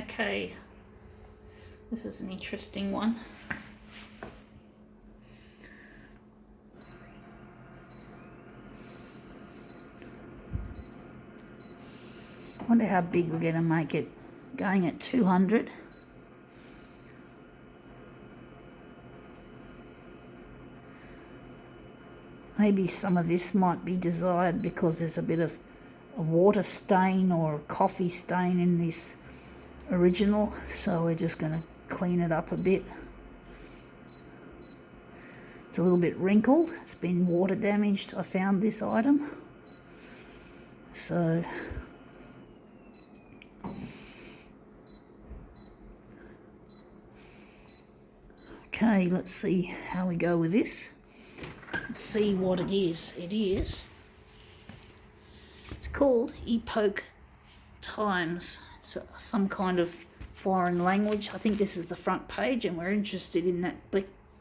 Okay, this is an interesting one. I wonder how big we're going to make it. Going at 200. Maybe some of this might be desired because there's a bit of a water stain or a coffee stain in this original, so we're just going to clean it up a bit. It's a little bit wrinkled, it's been water damaged. I found this item, so okay, let's see how we go with this. Let's see what it is. It's called Epoch Times. It's some kind of foreign language. I think this is the front page and we're interested in that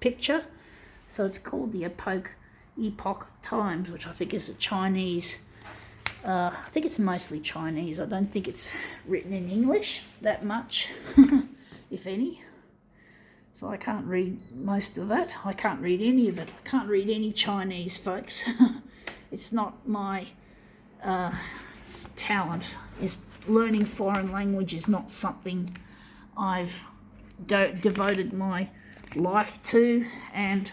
picture. So it's called the Epoch Times, which I think is a Chinese, I think it's mostly Chinese. I don't think it's written in English that much, if any. So I can't read most of that. I can't read any of it. I can't read any Chinese, folks. It's not my talent. Learning foreign language is not something I've devoted my life to, and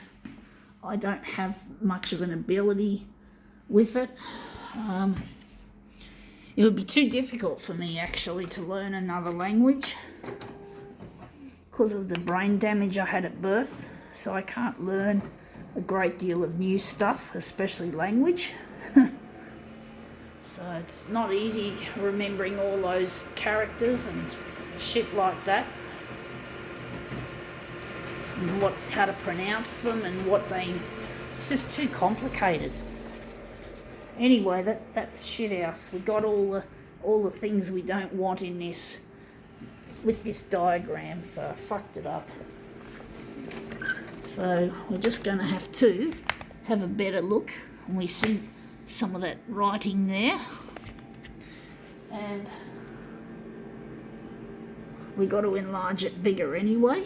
I don't have much of an ability with it. It would be too difficult for me actually to learn another language because of the brain damage I had at birth, so I can't learn a great deal of new stuff, especially language. So it's not easy remembering all those characters and shit like that, and how to pronounce them and it's just too complicated. Anyway, that's shithouse. We got all the things we don't want in this with this diagram, so I fucked it up. So we're just going to have a better look, and we see some of that writing there, and we got to enlarge it bigger anyway.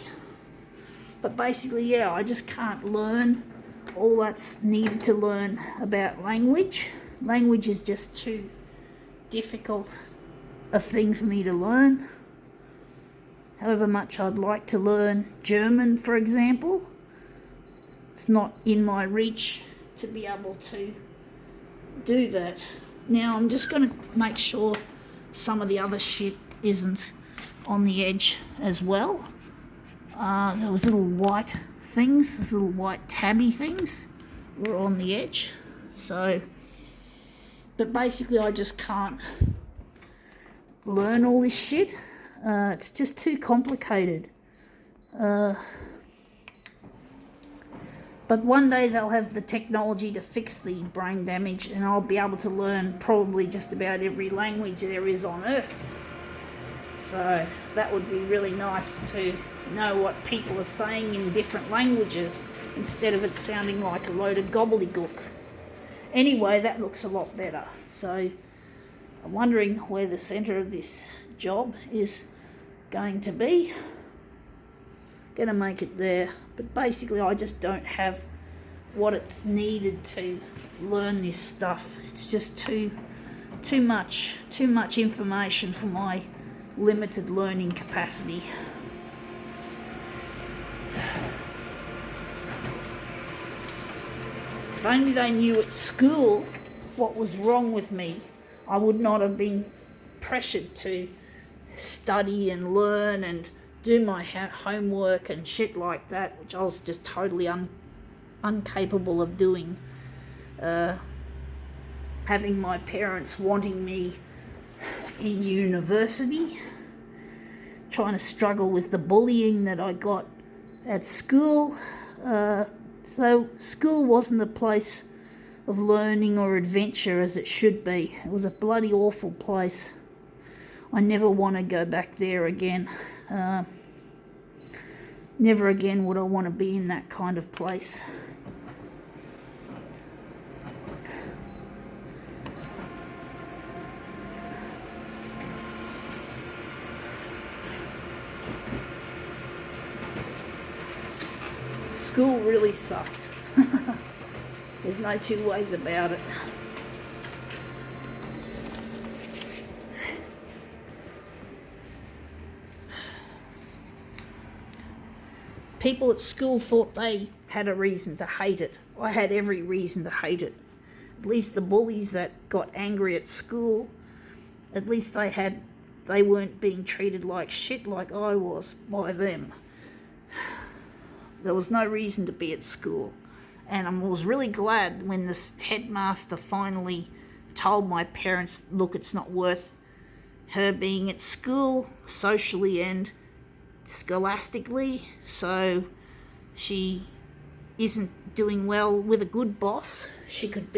But basically, yeah, I just can't learn all that's needed to learn about language. Language is just too difficult a thing for me to learn. However much I'd like to learn German, for example, it's not in my reach to be able to do that. Now I'm just going to make sure some of the other shit isn't on the edge as well. There was little white things, those little white tabby things were on the edge. So, but basically I just can't learn all this shit. It's just too complicated. But one day they'll have the technology to fix the brain damage, and I'll be able to learn probably just about every language there is on Earth. So that would be really nice to know what people are saying in different languages instead of it sounding like a load of gobbledygook. Anyway, that looks a lot better. So I'm wondering where the centre of this job is going to be. Gonna make it there, but basically I just don't have what it's needed to learn this stuff. It's just too much information for my limited learning capacity. If only they knew at school what was wrong with me, I would not have been pressured to study and learn and do my homework and shit like that, which I was just totally incapable of doing. Having my parents wanting me in university, trying to struggle with the bullying that I got at school. So school wasn't a place of learning or adventure as it should be. It was a bloody awful place. I never want to go back there again. Never again would I want to be in that kind of place. School really sucked. There's no two ways about it. People at school thought they had a reason to hate it. I had every reason to hate it. At least the bullies that got angry at school, at least they weren't being treated like shit like I was by them. There was no reason to be at school. And I was really glad when this headmaster finally told my parents, look, it's not worth her being at school socially and scholastically, so she isn't doing well with a good boss. She could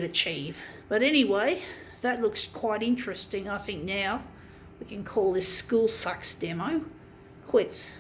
achieve. But anyway, that looks quite interesting. I think now we can call this School Sucks demo quits.